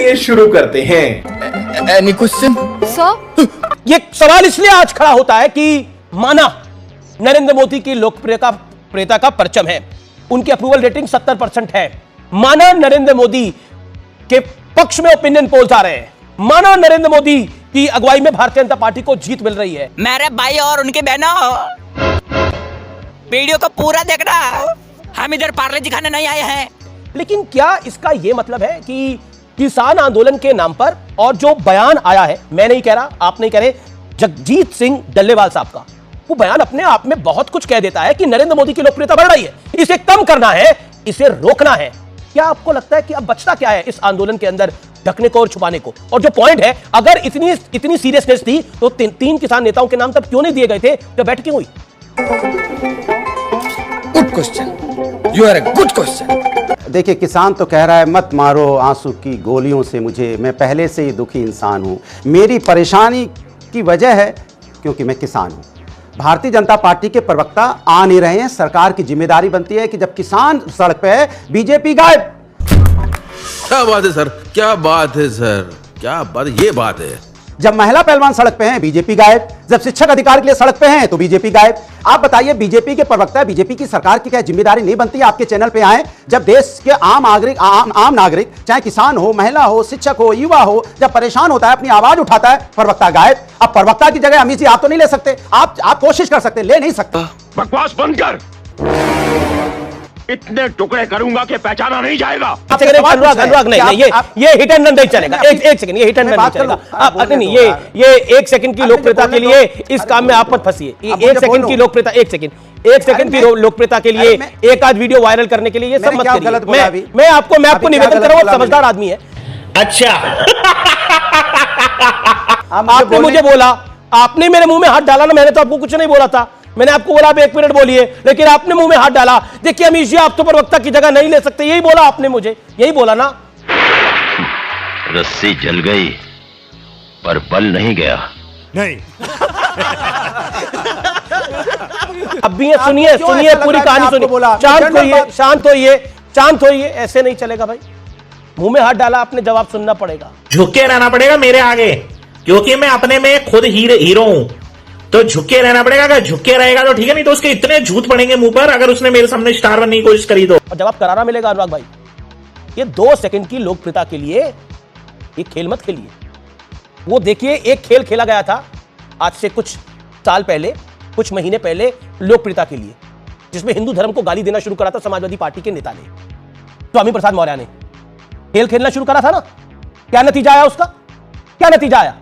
चलिए शुरू करते हैं। Any question sir? ये सवाल इसलिए आज खड़ा होता है कि माना नरेंद्र मोदी की लोकप्रियता का परचम है, उनकी अप्रूवल रेटिंग 70% है, माना नरेंद्र मोदी के पक्ष में ओपिनियन पोल्स आ रहे हैं, माना नरेंद्र मोदी की अगुवाई में भारतीय जनता पार्टी को जीत मिल रही है। मेरे भाई और उनके बहनों, वीडियो को पूरा देखना, हम इधर पार्ले जी खाने नहीं आए हैं। लेकिन क्या इसका यह मतलब है कि किसान आंदोलन के नाम पर, और जो बयान आया है, मैं नहीं कह रहा, आप नहीं कह रहे, जगजीत सिंह डल्लेवाल साहब का, वो बयान अपने आप में बहुत कुछ कह देता है कि नरेंद्र मोदी की लोकप्रियता बढ़ रही है, इसे कम करना है, इसे रोकना है। क्या आपको लगता है कि अब बचता क्या है इस आंदोलन के अंदर ढकने को और छुपाने को? और जो पॉइंट है, अगर इतनी सीरियसनेस थी तो तीन किसान नेताओं के नाम तब क्यों नहीं दिए गए थे जब बैठक क्यों हुई? Good question, you are a good question. देखिए, किसान तो कह रहा है मत मारो आंसू की गोलियों से मुझे, मैं पहले से ही दुखी इंसान हूं, मेरी परेशानी की वजह है क्योंकि मैं किसान हूं। भारतीय जनता पार्टी के प्रवक्ता आ नहीं रहे हैं, सरकार की जिम्मेदारी बनती है कि जब किसान सड़क पे है, बीजेपी गायब। क्या बात है सर, क्या बात है सर, क्या बात, ये बात है। जब महिला पहलवान सड़क पे हैं, बीजेपी गायब। जब शिक्षक अधिकार के लिए सड़क पे हैं तो बीजेपी गायब। आप बताइए, बीजेपी के प्रवक्ता, बीजेपी की सरकार की क्या जिम्मेदारी नहीं बनती है आपके चैनल पे आए, जब देश के आम नागरिक, चाहे किसान हो, महिला हो, शिक्षक हो, युवा हो, जब परेशान होता है, अपनी आवाज उठाता है, प्रवक्ता गायब। अब प्रवक्ता की जगह अमित जी आप तो नहीं ले सकते, आप कोशिश कर सकते, ले नहीं सकते। बकवास बंद कर, इतने टुकड़े करूंगा कि पहचाना नहीं जाएगा। अनुराग नहीं, ये हिट एंड रन नहीं चलेगा। एक सेकंड, ये हिट एंड रन नहीं चलेगा। आप नहीं, ये 1 सेकंड की लोकप्रियता के लिए इस काम में आप मत फंसिए। 1 सेकंड की लोकप्रियता, 1 सेकंड की लोकप्रियता के लिए, एक आध वीडियो वायरल करने के लिए ये सब मत करिए। मैं आपको निवेदन कर रहा हूं, समझदार आदमी है। अच्छा, आपने मुझे बोला, आपने मेरे मुंह में हाथ डाला ना, मैंने तो आपको कुछ नहीं बोला था, मैंने आपको बोला आप 1 मिनट बोलिए, लेकिन आपने मुंह में हाथ डाला। देखिए अमीश जी, आप तो प्रवक्ता की जगह नहीं ले सकते, यही बोला आपने मुझे, यही बोला ना। रस्सी जल गई पर बल नहीं गया। नहीं। अब भी सुनिए पूरी कहानी सुनिए। शांत होइए, ऐसे नहीं चलेगा भाई। मुंह में हाथ डाला, आपने जवाब सुनना पड़ेगा। झुके रहना पड़ेगा मेरे आगे, क्योंकि मैं अपने में खुद हीरो हूं, तो झुके रहना पड़ेगा। अगर झुके रहेगा तो ठीक है, नहीं तो उसके इतने झूठ पड़ेंगे मुंह पर अगर उसने मेरे सामने स्टार बनने की कोशिश करी तो। और जवाब करारा मिलेगा अनुराग भाई। ये 2 सेकंड की लोकप्रियता के लिए ये खेल मत खेलिए। वो देखिए, एक खेल खेला गया था आज से कुछ साल पहले, कुछ महीने पहले, लोकप्रियता के लिए, जिसमें हिंदू धर्म को गाली देना शुरू करा था समाजवादी पार्टी के नेता ने, स्वामी प्रसाद मौर्य ने। खेल खेलना शुरू करा था ना, क्या नतीजा आया उसका? क्या नतीजा आया?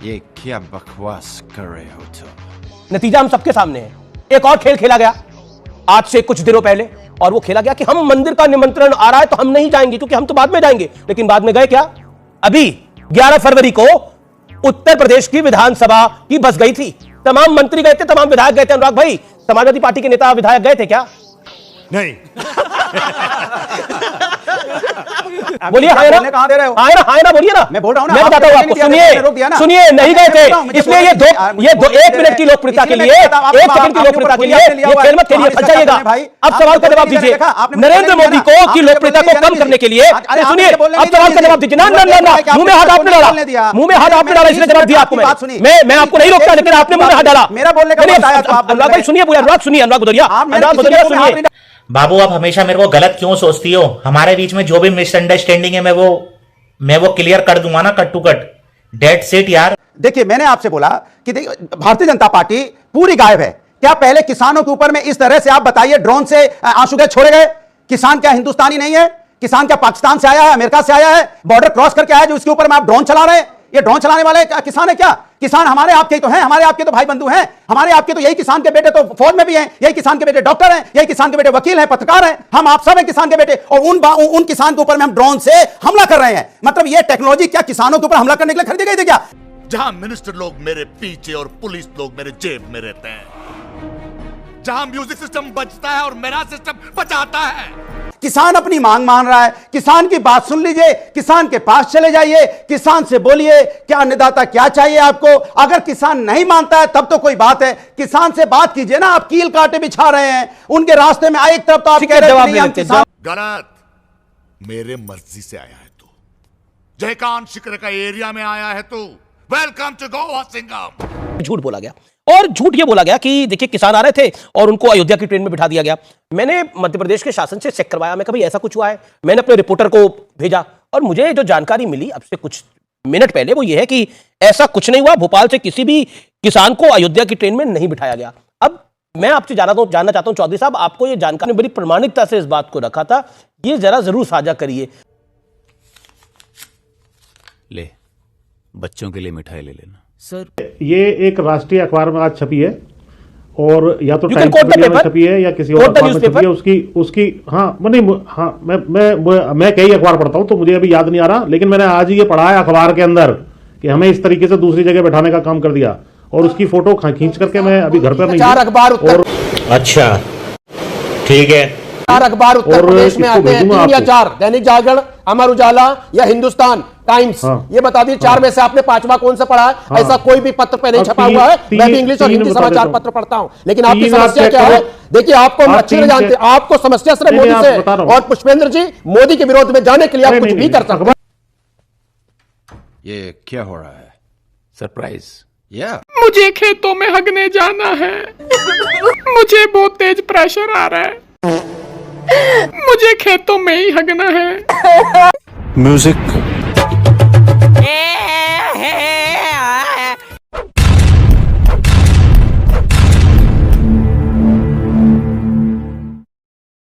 ये क्या बकवास कर रहे हो तुम? नतीजा हम सबके सामने है। एक और खेल खेला गया आज से कुछ दिनों पहले, और वो खेला गया कि हम मंदिर का निमंत्रण आ रहा है तो हम नहीं जाएंगे, क्योंकि हम तो बाद में जाएंगे। लेकिन बाद में गए क्या? अभी 11 फरवरी को उत्तर प्रदेश की विधानसभा की बस गई थी, तमाम मंत्री गए थे, तमाम विधायक गए थे। अनुराग भाई, समाजवादी पार्टी के नेता विधायक गए थे क्या? नहीं। बोलिए, हाय ना, कहां दे रहे हो? हाय ना बोलिए ना। मैं बोल रहा हूं ना, मैं बताता हूं आपको, सुनिए, नहीं गए थे, इसलिए ये 1 मिनट की लोकप्रियता के लिए, 1 सेकंड की लोकप्रियता के लिए ये खेल मत खेलिए, फंस जाइएगा। अब सवाल का जवाब दीजिए। नरेंद्र मोदी को की लोकप्रियता को कम करने के लिए, सुनिए, अब सवाल का जवाब दीजिए। ना, मुंह में हाथ आपने डाला, मुंह में हाथ आपने डाला, इसलिए जवाब दिया आपको मैं आपको नहीं रोकता, लेकिन आपने मुंह में हाथ डाला। मेरा बोलने का मतलब आया तो आप अनुराग भाई सुनिए, अनुराग भदौरिया सुनिए। बाबू, आप हमेशा मेरे को गलत क्यों सोचती हो? हमारे बीच में जो भी मिसअंडरस्टैंडिंग है मैं वो क्लियर कर दूंगा ना, cut to cut, date set यार। देखिए, मैंने आपसे बोला कि भारतीय जनता पार्टी पूरी गायब है। क्या पहले किसानों के ऊपर में इस तरह से आप बताइए ड्रोन से आंसू गैस छोड़े गए? किसान क्या हिंदुस्तानी नहीं है? किसान क्या पाकिस्तान से आया है, अमेरिका से आया है, बॉर्डर क्रॉस करके आया जो उसके ऊपर में आप ड्रोन चला रहे हैं? ये ड्रोन चलाने वाले किसान है क्या? किसान हमारे आपके तो हैं, हमारे आपके तो भाई बंधु हैं, हमारे आपके तो यही किसान के बेटे तो फौज में भी हैं, यही किसान के बेटे डॉक्टर हैं, यही किसान के बेटे वकील हैं, पत्रकार हैं, हम आप सब हैं किसान के बेटे। और उन किसान के ऊपर में हम ड्रोन से हमला कर रहे हैं। मतलब ये टेक्नोलॉजी क्या किसानों के ऊपर हमला करने के लिए खरीदी गई थी क्या? जहां मिनिस्टर लोग मेरे पीछे और पुलिस लोग मेरे जेब में रहते हैं, जहां म्यूजिक सिस्टम बजता है और मेरा सिस्टम बचाता है। किसान अपनी मांग मान रहा है, किसान की बात सुन लीजिए, किसान के पास चले जाइए, किसान से बोलिए क्या अन्नदाता क्या चाहिए आपको। अगर किसान नहीं मानता है तब तो कोई बात है, किसान से बात कीजिए ना। आप कील कांटे बिछा रहे हैं उनके रास्ते में। एक तरफ तो आप कह रहे हैं गलत, मेरे मर्जी से आया है तू, जयकांत शिखर का एरिया में आया है तू। Welcome to Goa Singham. झूठ बोला गया और झूठ ये बोला गया कि देखिए किसान आ रहे थे और उनको अयोध्या की ट्रेन में बिठा दिया गया। मैंने मध्य प्रदेश के शासन से चेक करवाया, मैं कभी ऐसा कुछ हुआ है? मैंने अपने रिपोर्टर को भेजा और मुझे जो जानकारी मिली अब से कुछ मिनट पहले वो ये है कि ऐसा कुछ नहीं हुआ। भोपाल से किसी भी किसान को अयोध्या की ट्रेन में नहीं बिठाया गया। अब मैं आपसे जानना चाहता हूं चौधरी साहब, आपको ये जानकारी बड़ी प्रामाणिकता से इस बात को रखा था, ये जरा जरूर साझा करिए। ले बच्चों के लिए मिठाई ले लेना। सर ये एक राष्ट्रीय अखबार में आज छपी है और या तो You times can quote of the India में paper. छपी है या किसी और Quote the अखबार में छपी है। newspaper. उसकी हाँ नहीं हाँ मैं कई अखबार पढ़ता हूँ तो मुझे अभी याद नहीं आ रहा, लेकिन मैंने आज ही ये पढ़ा है अखबार के अंदर कि हमें इस तरीके से दूसरी जगह बैठाने का काम कर दिया और उसकी फोटो खींच करके मैं अभी घर पर नहीं चार हूं। अखबार और अच्छा ठीक है। चार अखबार उत्तर और प्रदेश में इसको आते हैं, भेजूंगा 3 या आपको। 4, दैनिक जागरण, अमर उजाला या हिंदुस्तान टाइम्स। हाँ। ये बता दिए 4 में से आपने 5वां कौन सा पढ़ा है? हाँ। ऐसा कोई भी पत्र पे नहीं अब छपा हुआ है। मैं भी तीन- इंग्लिश और तीन हिंदी बता समाचार देता पत्र पढ़ता हूं, लेकिन आपकी 3 बार समस्या चेक क्या है? करो। देखिए आपको हम आप अच्छी तरह 3 जानते हैं, चेक- आपको समस्या सिर्फ नहीं, मोदी नहीं, से आप बता रहा हूं। और पुष्पेंद्र जी मोदी के विरोध में जाने के लिए आप कुछ भी कर सकते हैं। ये क्या हो रहा है? सरप्राइज या मुझे खेतों में हगने जाना है। मुझे बहुत तेज प्रेशर आ रहा है। मुझे खेतों में ही हगना है। म्यूजिक